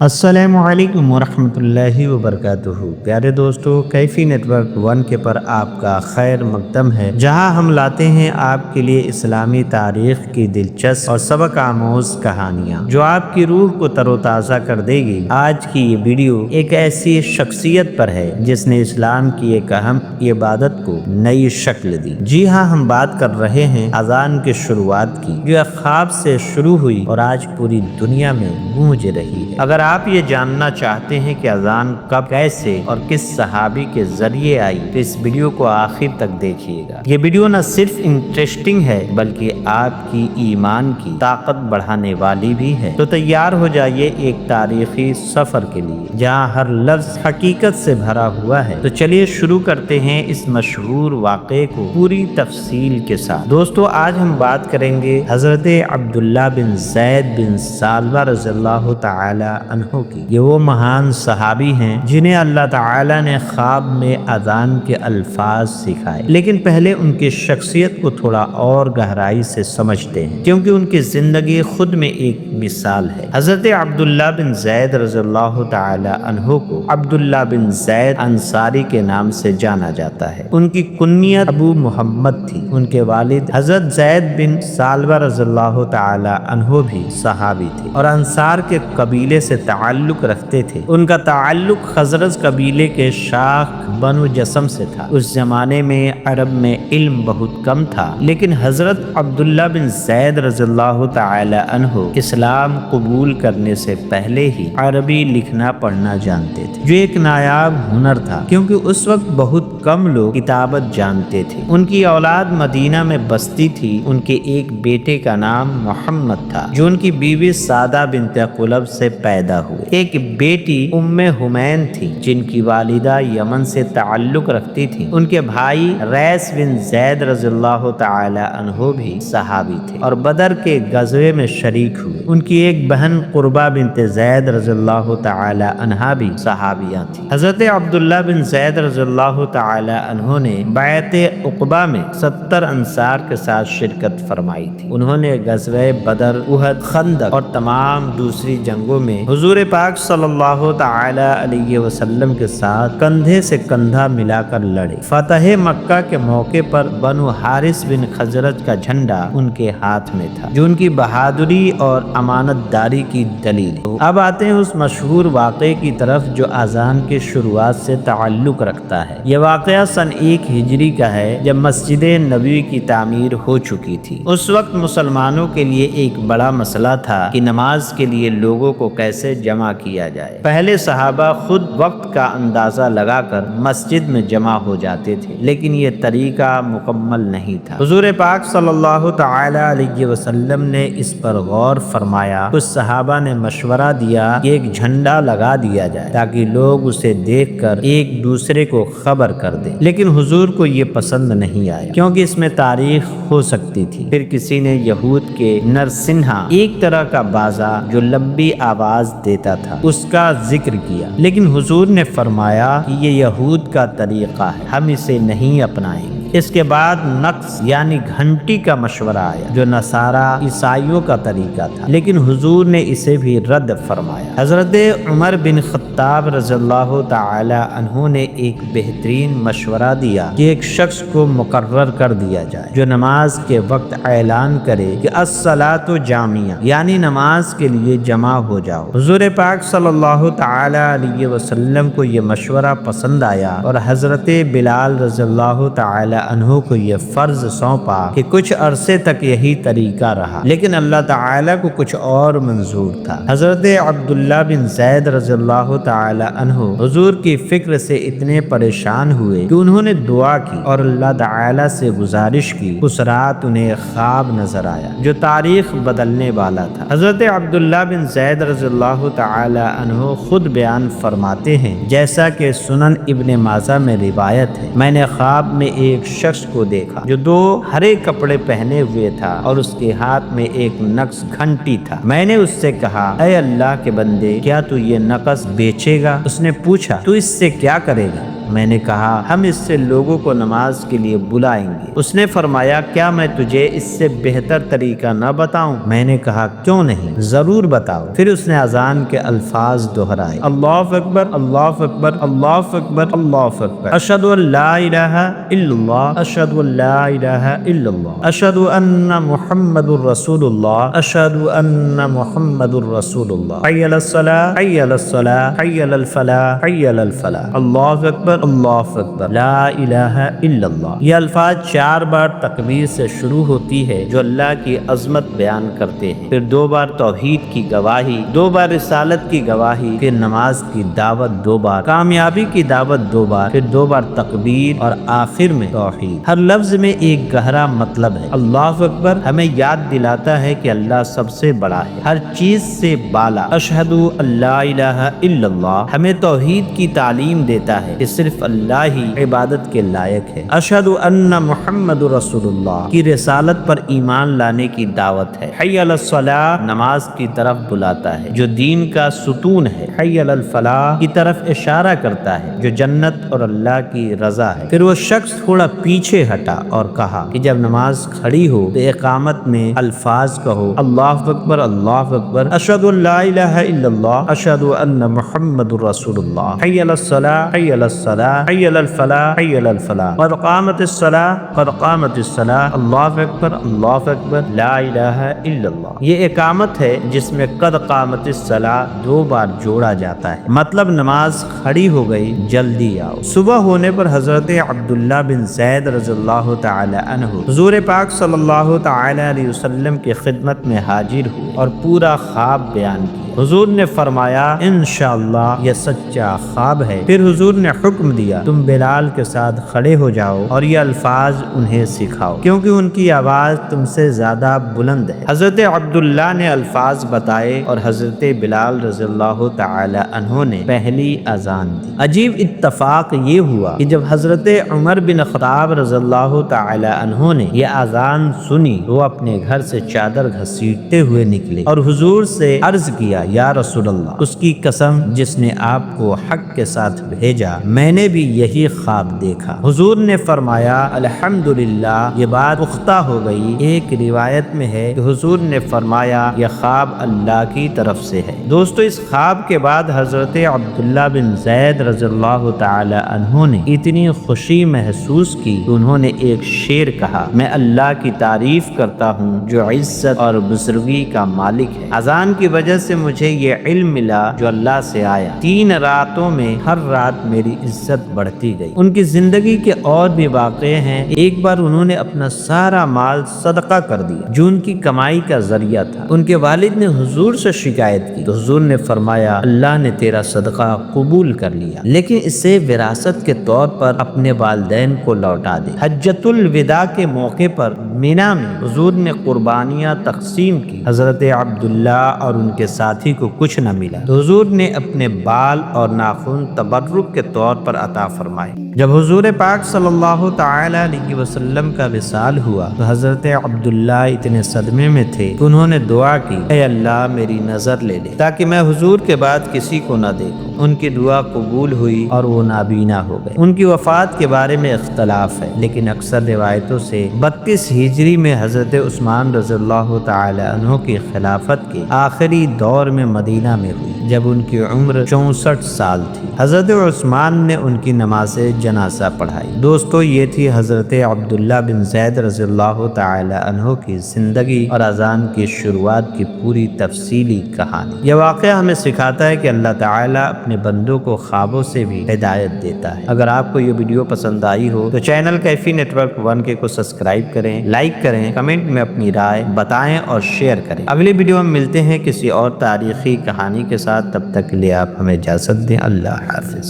السلام علیکم ورحمۃ اللہ وبرکاتہ۔ پیارے دوستو، کیفی نیٹ ورک 1 کے پر آپ کا خیر مقدم ہے، جہاں ہم لاتے ہیں آپ کے لیے اسلامی تاریخ کی دلچسپ اور سبق آموز کہانیاں جو آپ کی روح کو تر و تازہ کر دے گی۔ آج کی یہ ویڈیو ایک ایسی شخصیت پر ہے جس نے اسلام کی ایک اہم عبادت کو نئی شکل دی۔ جی ہاں، ہم بات کر رہے ہیں اذان کی شروعات کی، جو ایک خواب سے شروع ہوئی اور آج پوری دنیا میں گونج رہی ہے۔ اگر آپ یہ جاننا چاہتے ہیں کہ اذان کب، کیسے اور کس صحابی کے ذریعے آئی، تو اس ویڈیو کو آخر تک دیکھیے گا۔ یہ ویڈیو نہ صرف انٹرسٹنگ ہے بلکہ آپ کی ایمان کی طاقت بڑھانے والی بھی ہے۔ تو تیار ہو جائیے ایک تاریخی سفر کے لیے جہاں ہر لفظ حقیقت سے بھرا ہوا ہے۔ تو چلیے شروع کرتے ہیں اس مشہور واقعے کو پوری تفصیل کے ساتھ۔ دوستو، آج ہم بات کریں گے حضرت عبداللہ بن زید بن ثعلبہ رضی اللہ تعالی عنہ کی۔ یہ وہ مہان صحابی ہیں جنہیں اللہ تعالی نے خواب میں اذان کے الفاظ سکھائے۔ لیکن پہلے ان کی شخصیت کو تھوڑا اور گہرائی سے سمجھتے ہیں، کیونکہ ان کی زندگی خود میں ایک مثال ہے۔ حضرت عبداللہ بن زید رضی اللہ تعالی عنہ کو عبداللہ بن زید انصاری کے نام سے جانا جاتا ہے۔ ان کی کنیت ابو محمد تھی۔ ان کے والد حضرت زید بن ثعلبہ رضی اللہ تعالی عنہ بھی صحابی تھے اور انصار کے قبیلے سے تعلق رکھتے تھے۔ ان کا تعلق خزرج قبیلے کے شاخ بنو جسم سے تھا۔ اس زمانے میں عرب میں علم بہت کم تھا، لیکن حضرت عبداللہ بن زید رضی اللہ تعالی عنہ اسلام قبول کرنے سے پہلے ہی عربی لکھنا پڑھنا جانتے تھے، جو ایک نایاب ہنر تھا کیونکہ اس وقت بہت کم لوگ کتابت جانتے تھے۔ ان کی اولاد مدینہ میں بستی تھی۔ ان کے ایک بیٹے کا نام محمد تھا جو ان کی بیوی سعدہ بنت قلب سے پیدا ہوئے۔ ایک بیٹی ام حمین تھی جن کی والدہ یمن سے تعلق رکھتی تھی۔ ان کے بھائی ریس بن زید رضی اللہ تعالی عنہ بھی صحابی تھے اور بدر کے غزوے میں شریک ہوئے۔ ان کی ایک بہن قربہ بنت زید رضی اللہ تعالی عنہا بھی صحابیہ تھی۔ حضرت عبداللہ بن زید رضی اللہ تعالی عنہ نے بیعت عقبہ میں 70 انصار کے ساتھ شرکت فرمائی تھی۔ انہوں نے غزوہ بدر، احد، خندق اور تمام دوسری جنگوں میں حضور پاک صلی اللہ تعالی علیہ وسلم کے ساتھ کندھے سے کندھا ملا کر لڑے۔ فتح مکہ کے موقع پر بنو حارث بن خزرج کا جھنڈا ان کے ہاتھ میں تھا، جو ان کی بہادری اور امانت داری کی دلیل ہے۔ اب آتے ہیں اس مشہور واقعے کی طرف جو اذان کی شروعات سے تعلق رکھتا ہے۔ یہ واقعہ سن 1 ہجری کا ہے، جب مسجد نبوی کی تعمیر ہو چکی تھی۔ اس وقت مسلمانوں کے لیے ایک بڑا مسئلہ تھا کہ نماز کے لیے لوگوں کو کیسے جمع کیا جائے۔ پہلے صحابہ خود وقت کا اندازہ لگا کر مسجد میں جمع ہو جاتے تھے، لیکن یہ طریقہ مکمل نہیں تھا۔ حضور پاک صلی اللہ تعالی علیہ وسلم نے اس پر غور فرمایا۔ کچھ صحابہ نے مشورہ دیا کہ ایک جھنڈا لگا دیا جائے تاکہ لوگ اسے دیکھ کر ایک دوسرے کو خبر کر دیں، لیکن حضور کو یہ پسند نہیں آیا کیونکہ اس میں تاریخ ہو سکتی تھی۔ پھر کسی نے یہود کے نرسنہا، ایک طرح کا بازا جو لمبی آواز دیتا تھا، اس کا ذکر کیا، لیکن حضور نے فرمایا کہ یہ یہود کا طریقہ ہے، ہم اسے نہیں اپنائیں گے۔ اس کے بعد نقص یعنی گھنٹی کا مشورہ آیا جو نصارہ عیسائیوں کا طریقہ تھا، لیکن حضور نے اسے بھی رد فرمایا۔ حضرت عمر بن خطاب رضی اللہ تعالی عنہ نے ایک بہترین مشورہ دیا کہ ایک شخص کو مقرر کر دیا جائے جو نماز کے وقت اعلان کرے کہ الصلاۃ جامعہ، یعنی نماز کے لیے جمع ہو جاؤ۔ حضور پاک صلی اللہ تعالی علیہ وسلم کو یہ مشورہ پسند آیا اور حضرت بلال رضی اللہ تعالی عنہ کو یہ فرض سونپا کہ کچھ عرصے تک یہی طریقہ رہا، لیکن اللہ تعالی کو کچھ اور منظور تھا۔ حضرت عبداللہ بن زید رضی اللہ تعالی عنہ حضور کی فکر سے اتنے پریشان ہوئے کہ انہوں نے دعا کی اور اللہ تعالی سے گزارش کی۔ اس رات انہیں خواب نظر آیا جو تاریخ بدلنے والا تھا۔ حضرت عبداللہ بن زید رضی اللہ تعالی عنہ خود بیان فرماتے ہیں، جیسا کہ سنن ابن ماجہ میں روایت ہے، میں نے خواب میں ایک شخص کو دیکھا جو 2 ہرے کپڑے پہنے ہوئے تھا اور اس کے ہاتھ میں ایک نقص گھنٹی تھا۔ میں نے اس سے کہا، اے اللہ کے بندے، کیا تو یہ نقص بیچے گا؟ اس نے پوچھا، تو اس سے کیا کرے گا؟ میں نے کہا ہم اس سے لوگوں کو نماز کے لیے بلائیں گے۔ اس نے فرمایا کیا میں تجھے اس سے بہتر طریقہ نہ بتاؤں؟ میں نے کہا کیوں نہیں، ضرور بتاؤ۔ پھر اس نے اذان کے الفاظ دہرائے، اللہ اکبر اللہ اکبر اللہ اکبر اللہ اکبر، اشہد ان لا الہ الا اللہ اشہد ان لا الہ الا اللہ اشہد ان محمد الرسول اللہ اشہد ان محمد الرسول اللہ، حی علی الصلاۃ حی علی الصلاۃ حی علی الفلاح حی علی الفلاح، اللہ اکبر اللہ اکبر، لا الہ الا اللہ۔ یہ الفاظ 4 بار تکبیر سے شروع ہوتی ہے جو اللہ کی عظمت بیان کرتے ہیں، پھر 2 بار توحید کی گواہی، 2 بار رسالت کی گواہی، پھر نماز کی دعوت 2 بار، کامیابی کی دعوت 2 بار، پھر 2 بار تکبیر اور آخر میں توحید۔ ہر لفظ میں ایک گہرا مطلب ہے۔ اللہ اکبر ہمیں یاد دلاتا ہے کہ اللہ سب سے بڑا ہے، ہر چیز سے بالا۔ اشہد ان لا الہ الا اللہ ہمیں توحید کی تعلیم دیتا ہے کہ صرف اللہ ہی عبادت کے لائق ہے۔ اشہد ان محمد رسول اللہ کی رسالت پر ایمان لانے کی دعوت ہے۔ حی علی الصلاۃ نماز کی طرف بلاتا ہے جو دین کا ستون ہے۔ حی علی الفلاح کی طرف اشارہ کرتا ہے جو جنت اور اللہ کی رضا ہے۔ پھر وہ شخص تھوڑا پیچھے ہٹا اور کہا کہ جب نماز کھڑی ہو تو اقامت میں الفاظ کہو، اللہ اکبر اللہ اکبر، اشہد ان لا الہ الا اللہ اشہد ان محمد رسول اللہ، حی علی الصلاۃ حی علی الصلاۃ حی علی الفلاح حی علی الفلاح، قد قامت الصلاۃ قد قامت الصلاۃ، اللہ اکبر اللہ اکبر، لا الہ الا اللہ۔ یہ اقامت ہے جس میں قد قامت الصلاۃ 2 بار جوڑا جاتا ہے، مطلب نماز کھڑی ہو گئی، جلدی آؤ۔ صبح ہونے پر حضرت عبداللہ بن زید رضی اللہ تعالی عنہ حضور پاک صلی اللہ تعالی علیہ وسلم کی خدمت میں حاضر ہوئے اور پورا خواب بیان کیا۔ حضور نے فرمایا انشاءاللہ یہ سچا خواب ہے۔ پھر حضور نے حکم دیا تم بلال کے ساتھ کھڑے ہو جاؤ اور یہ الفاظ انہیں سکھاؤ کیونکہ ان کی آواز تم سے زیادہ بلند ہے۔ حضرت عبداللہ نے الفاظ بتائے اور حضرت بلال رضی اللہ تعالی عنہ نے پہلی اذان دی۔ عجیب اتفاق یہ ہوا کہ جب حضرت عمر بن خطاب رضی اللہ تعالی عنہ نے یہ اذان سنی وہ اپنے گھر سے چادر گھسیٹتے ہوئے نکلے اور حضور سے عرض کیا یا رسول اللہ، اس کی قسم جس نے آپ کو حق کے ساتھ بھیجا میں نے بھی یہی خواب دیکھا۔ حضور نے فرمایا الحمدللہ یہ بات پختہ ہو گئی۔ ایک روایت میں ہے کہ حضور نے فرمایا یہ خواب اللہ کی طرف سے ہے۔ دوستو اس خواب کے بعد حضرت عبداللہ بن زید رضی اللہ تعالی عنہ نے اتنی خوشی محسوس کی کہ انہوں نے ایک شعر کہا، میں اللہ کی تعریف کرتا ہوں جو عزت اور بزرگی کا مالک ہے۔ اذان کی وجہ سے مجھے یہ علم ملا جو اللہ سے آیا۔ 3 راتوں میں ہر رات میری عزت بڑھتی گئی۔ ان کی زندگی کے اور بھی واقعے ہیں۔ ایک بار انہوں نے اپنا سارا مال صدقہ کر دیا جو ان کی کمائی کا ذریعہ تھا۔ ان کے والد نے حضور سے شکایت کی تو حضور نے فرمایا اللہ نے تیرا صدقہ قبول کر لیا لیکن اسے وراثت کے طور پر اپنے والدین کو لوٹا دے۔ حجۃ الوداع کے موقع پر مینا میں حضور نے قربانیاں تقسیم کی۔ حضرت عبداللہ اور ان کے ساتھی کو کچھ نہ ملا تو حضور نے اپنے بال اور ناخن تبرک کے طور پر عطا فرمائے۔ جب حضور پاک صلی اللہ تعالی علیہ وسلم کا وصال ہوا تو حضرت عبداللہ اتنے صدمے میں تھے کہ انہوں نے دعا کی اے اللہ میری نظر لے لے تاکہ میں حضور کے بعد کسی کو نہ دیکھوں۔ ان کی دعا قبول ہوئی اور وہ نابینا ہو گئے۔ ان کی وفات کے بارے میں اختلاف ہے لیکن اکثر روایتوں سے 32 ہجری میں حضرت عثمان رضی اللہ تعالی عنہ کی خلافت کے آخری دور میں مدینہ میں ہوئی جب ان کی عمر 64 سال تھی۔ حضرت عثمان نے ان کی نماز جنازہ پڑھائی۔ دوستو یہ تھی حضرت عبداللہ بن زید رضی اللہ تعالی عنہ کی زندگی اور اذان کی شروعات کی پوری تفصیلی کہانی۔ یہ واقعہ ہمیں سکھاتا ہے کہ اللہ تعالیٰ اپنے بندوں کو خوابوں سے بھی ہدایت دیتا ہے۔ اگر آپ کو یہ ویڈیو پسند آئی ہو تو چینل کیفی نیٹ ورک 1 کو سبسکرائب کریں، لائک کریں، کمنٹ میں اپنی رائے بتائیں اور شیئر کریں۔ اگلی ویڈیو میں ملتے ہیں کسی اور تاریخی کہانی کے ساتھ، تب تک کے لیے آپ ہمیں اجازت دیں۔ اللہ حافظ۔